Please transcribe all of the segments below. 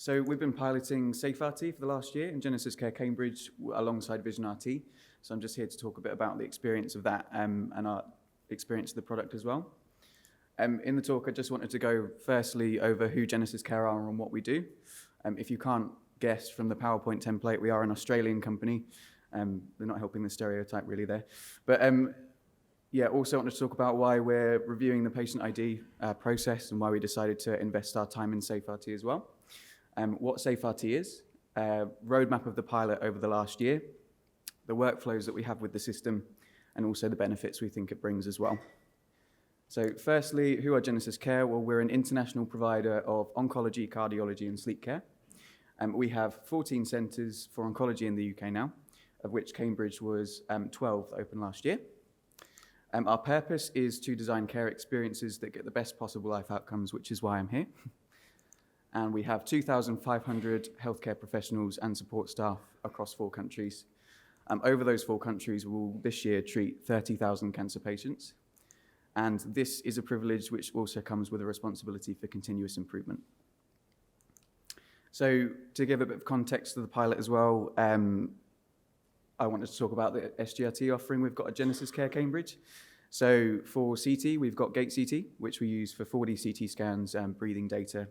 So we've been piloting SafeRT for the last year in Genesis Care Cambridge alongside VisionRT. So I'm just here to talk a bit about the experience of that and our experience of the product as well. In the talk, I just wanted to go firstly over who Genesis Care are and what we do. If you can't guess from the PowerPoint template, we are an Australian company. They're not helping the stereotype really there. But also wanted to talk about why we're reviewing the patient ID process and why we decided to invest our time in SafeRT as well. What SafeRT is, roadmap of the pilot over the last year, the workflows that we have with the system, and also the benefits we think it brings as well. So firstly, who are Genesis Care? Well, we're an international provider of oncology, cardiology, and sleep care. We have 14 centres for oncology in the UK now, of which Cambridge was 12th open last year. Our purpose is to design care experiences that get the best possible life outcomes, which is why I'm here. And we have 2,500 healthcare professionals and support staff across 4 countries. Over those 4 countries, we will this year treat 30,000 cancer patients. And this is a privilege which also comes with a responsibility for continuous improvement. So to give a bit of context to the pilot as well, I wanted to talk about the SGRT offering we've got at Genesis Care Cambridge. So for CT, we've got Gate CT, which we use for 4D CT scans and breathing data,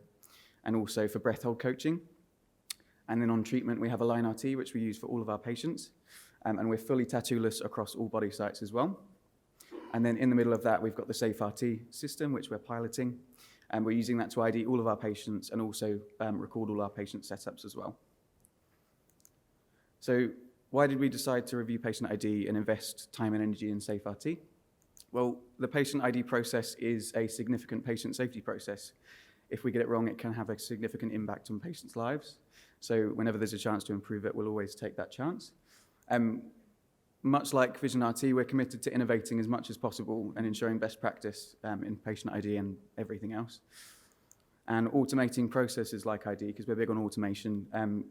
and also for breath hold coaching. And then on treatment, we have Align RT, which we use for all of our patients. And we're fully tattooless across all body sites as well. And then in the middle of that, we've got the SafeRT system, which we're piloting. And we're using that to ID all of our patients and also record all our patient setups as well. So why did we decide to review patient ID and invest time and energy in SafeRT? Well, the patient ID process is a significant patient safety process. If we get it wrong, it can have a significant impact on patients' lives. So whenever there's a chance to improve it, we'll always take that chance. Much like VisionRT, we're committed to innovating as much as possible and ensuring best practice in patient ID and everything else. And automating processes like ID, because we're big on automation,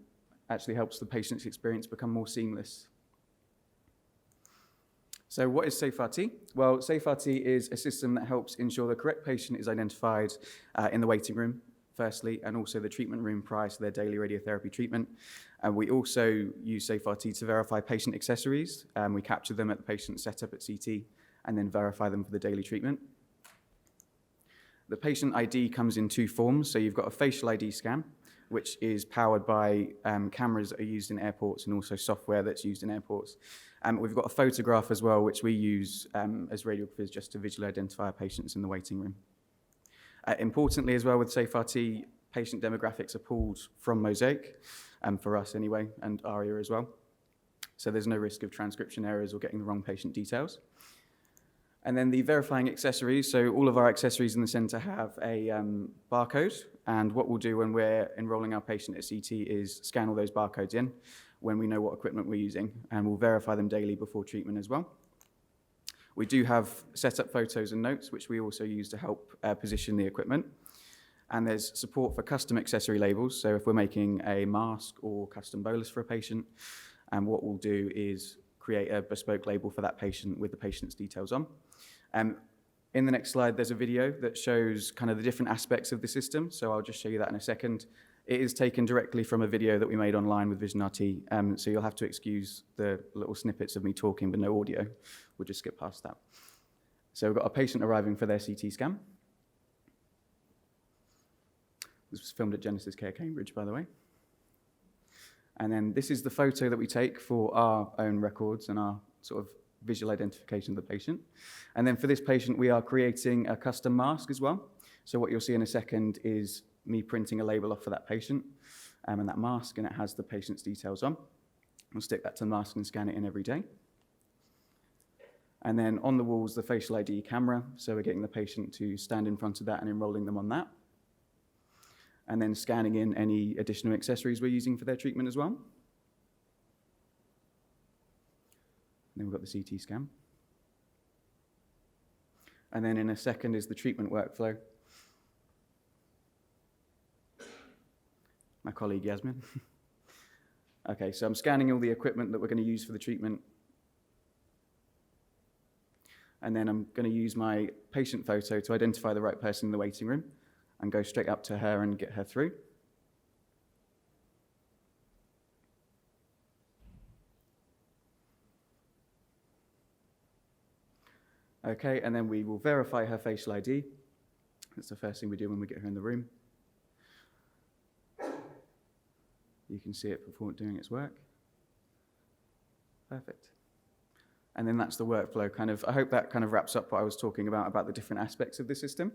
actually helps the patient's experience become more seamless. So what is SafeRT? Well, SafeRT is a system that helps ensure the correct patient is identified in the waiting room, firstly, and also the treatment room prior to their daily radiotherapy treatment. We also use SafeRT to verify patient accessories. We capture them at the patient setup at CT and then verify them for the daily treatment. The patient ID comes in 2 forms. So you've got a facial ID scan, which is powered by cameras that are used in airports and also software that's used in airports. We've got a photograph as well, which we use as radiographers just to visually identify our patients in the waiting room. Importantly as well with SafeRT, patient demographics are pulled from Mosaic, for us anyway, and ARIA as well. So there's no risk of transcription errors or getting the wrong patient details. And then the verifying accessories, so all of our accessories in the centre have a barcode, and what we'll do when we're enrolling our patient at CT is scan all those barcodes in when we know what equipment we're using, and we'll verify them daily before treatment as well. We do have setup photos and notes, which we also use to help position the equipment. And there's support for custom accessory labels, so if we're making a mask or custom bolus for a patient, what we'll do is create a bespoke label for that patient with the patient's details on. In the next slide, there's a video that shows kind of the different aspects of the system, so I'll just show you that in a second. It is taken directly from a video that we made online with VisionRT, so you'll have to excuse the little snippets of me talking, but no audio. We'll just skip past that. So we've got a patient arriving for their CT scan. This was filmed at Genesis Care Cambridge, by the way. And then this is the photo that we take for our own records and our sort of visual identification of the patient. And then for this patient, we are creating a custom mask as well. So what you'll see in a second is me printing a label off for that patient and that mask, and it has the patient's details on. We'll stick that to the mask and scan it in every day. And then on the walls, the facial ID camera. So we're getting the patient to stand in front of that and enrolling them on that. And then scanning in any additional accessories we're using for their treatment as well. And then we've got the CT scan. And then in a second is the treatment workflow. My colleague Yasmin. Okay, so I'm scanning all the equipment that we're going to use for the treatment. And then I'm going to use my patient photo to identify the right person in the waiting room and go straight up to her and get her through. Okay, and then we will verify her facial ID. That's the first thing we do when we get her in the room. You can see it before doing its work. Perfect. And then that's the workflow I hope that kind of wraps up what I was talking about the different aspects of the system.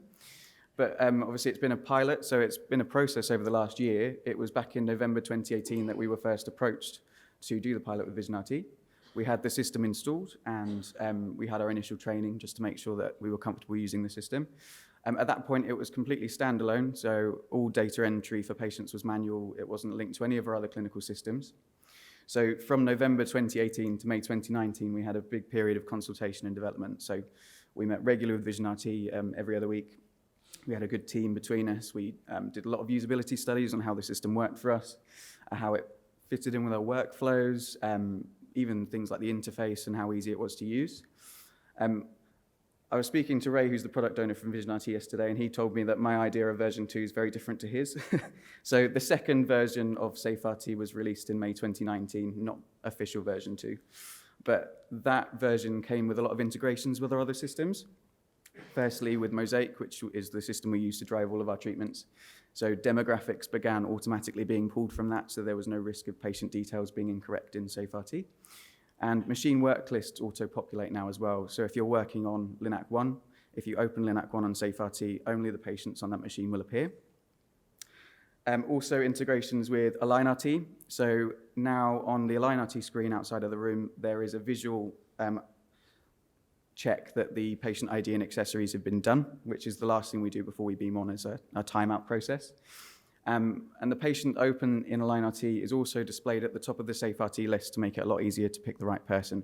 But obviously it's been a pilot, so it's been a process over the last year. It was back in November 2018 that we were first approached to do the pilot with SGRT. We had the system installed and we had our initial training just to make sure that we were comfortable using the system. At that point, it was completely standalone, so all data entry for patients was manual. It wasn't linked to any of our other clinical systems. So from November 2018 to May 2019, we had a big period of consultation and development. So we met regularly with SafeRT every other week. We had a good team between us. We did a lot of usability studies on how the system worked for us, how it fitted in with our workflows, even things like the interface and how easy it was to use. I was speaking to Ray, who's the product owner from SafeRT yesterday, and he told me that my idea of version 2 is very different to his. So the second version of SafeRT was released in May 2019, not official version 2. But that version came with a lot of integrations with our other systems. Firstly, with Mosaic, which is the system we use to drive all of our treatments. So demographics began automatically being pulled from that, so there was no risk of patient details being incorrect in SafeRT. And machine work lists auto-populate now as well. So if you're working on Linac 1, if you open Linac 1 on SafeRT, only the patients on that machine will appear. Also integrations with AlignRT. So now on the AlignRT screen outside of the room, there is a visual check that the patient ID and accessories have been done, which is the last thing we do before we beam on as a timeout process. And the patient open in AlignRT is also displayed at the top of the SafeRT list to make it a lot easier to pick the right person.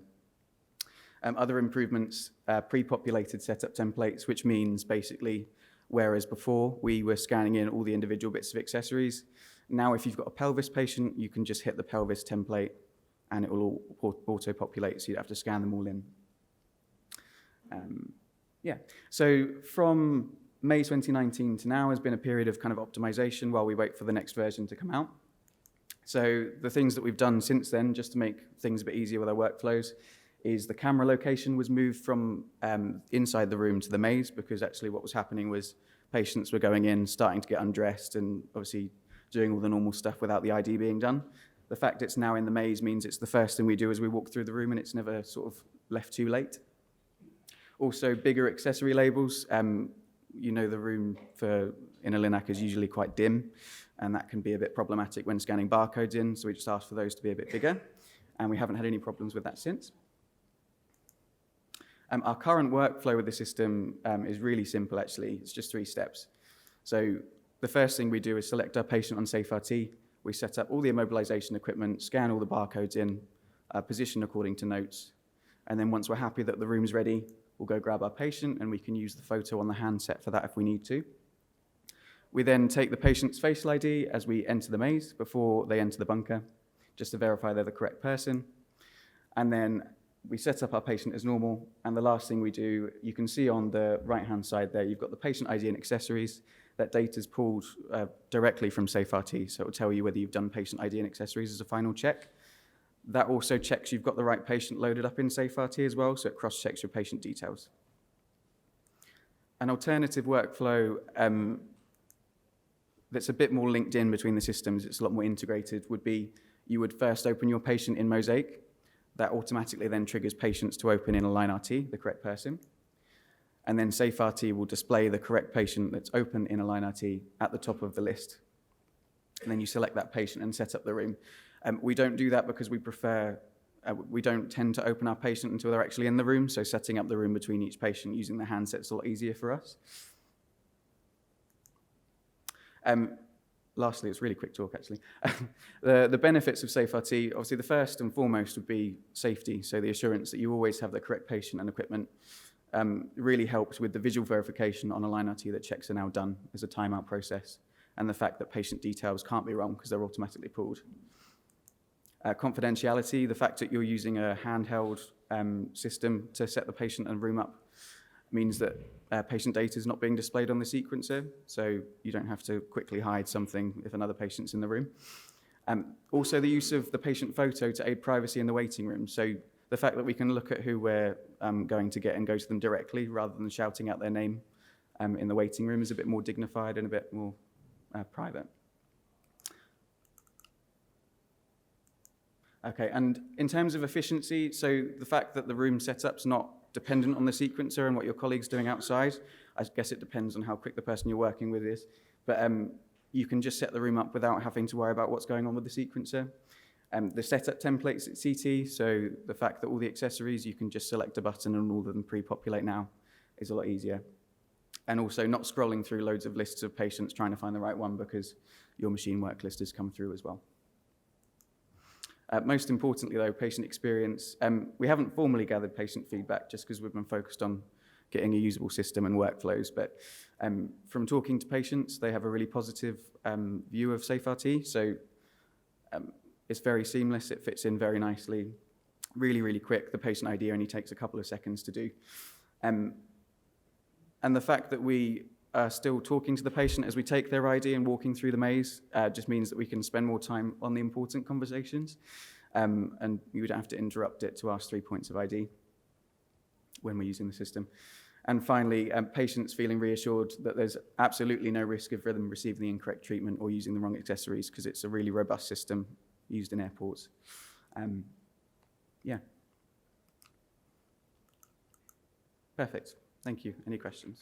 Other improvements, pre-populated setup templates, which means basically, whereas before we were scanning in all the individual bits of accessories, now if you've got a pelvis patient, you can just hit the pelvis template and it will all auto-populate, so you don't have to scan them all in. So from May 2019 to now has been a period of kind of optimization while we wait for the next version to come out. So the things that we've done since then, just to make things a bit easier with our workflows, is the camera location was moved from inside the room to the maze, because actually what was happening was patients were going in, starting to get undressed and obviously doing all the normal stuff without the ID being done. The fact it's now in the maze means it's the first thing we do as we walk through the room and it's never sort of left too late. Also bigger accessory labels. You know, the room in a Linac is usually quite dim, and that can be a bit problematic when scanning barcodes in, so we just asked for those to be a bit bigger, and we haven't had any problems with that since. Our current workflow with the system is really simple, actually. It's just 3 steps. So the first thing we do is select our patient on SafeRT. We set up all the immobilization equipment, scan all the barcodes in, position according to notes, and then once we're happy that the room's ready, we'll go grab our patient and we can use the photo on the handset for that if we need to. We then take the patient's facial ID as we enter the maze before they enter the bunker, just to verify they're the correct person. And then we set up our patient as normal. And the last thing we do, you can see on the right-hand side there, you've got the patient ID and accessories. That data is pulled directly from SafeRT, so it will tell you whether you've done patient ID and accessories as a final check. That also checks you've got the right patient loaded up in SafeRT as well, so it cross-checks your patient details. An alternative workflow that's a bit more linked in between the systems, it's a lot more integrated, would be you would first open your patient in Mosaic. That automatically then triggers patients to open in AlignRT, the correct person. And then SafeRT will display the correct patient that's open in AlignRT at the top of the list. And then you select that patient and set up the room. We don't do that because we prefer, we don't tend to open our patient until they're actually in the room, so setting up the room between each patient using the handset is a lot easier for us. Lastly, it's really quick talk actually. The benefits of SafeRT, obviously the first and foremost would be safety, so the assurance that you always have the correct patient and equipment. Really helps with the visual verification on AlignRT that checks are now done as a timeout process, and the fact that patient details can't be wrong because they're automatically pulled. Confidentiality, the fact that you're using a handheld system to set the patient and room up means that patient data is not being displayed on the sequencer, so you don't have to quickly hide something if another patient's in the room. Also the use of the patient photo to aid privacy in the waiting room. So the fact that we can look at who we're going to get and go to them directly rather than shouting out their name in the waiting room is a bit more dignified and a bit more private. Okay, and in terms of efficiency, so the fact that the room setup's not dependent on the sequencer and what your colleague's doing outside, I guess it depends on how quick the person you're working with is, but you can just set the room up without having to worry about what's going on with the sequencer. The setup templates at CT, so the fact that all the accessories, you can just select a button and all of them pre-populate now is a lot easier. And also not scrolling through loads of lists of patients trying to find the right one because your machine work list has come through as well. Most importantly, though, patient experience. We haven't formally gathered patient feedback just because we've been focused on getting a usable system and workflows, but from talking to patients, they have a really positive view of SafeRT. So it's very seamless, it fits in very nicely, really, really quick. The patient ID only takes a couple of seconds to do. And the fact that we are still talking to the patient as we take their ID and walking through the maze just means that we can spend more time on the important conversations, and you would have to interrupt it to ask 3 points of ID when we're using the system. And finally, patients feeling reassured that there's absolutely no risk of them receiving the incorrect treatment or using the wrong accessories because it's a really robust system used in airports. Yeah. Perfect. Thank you. Any questions?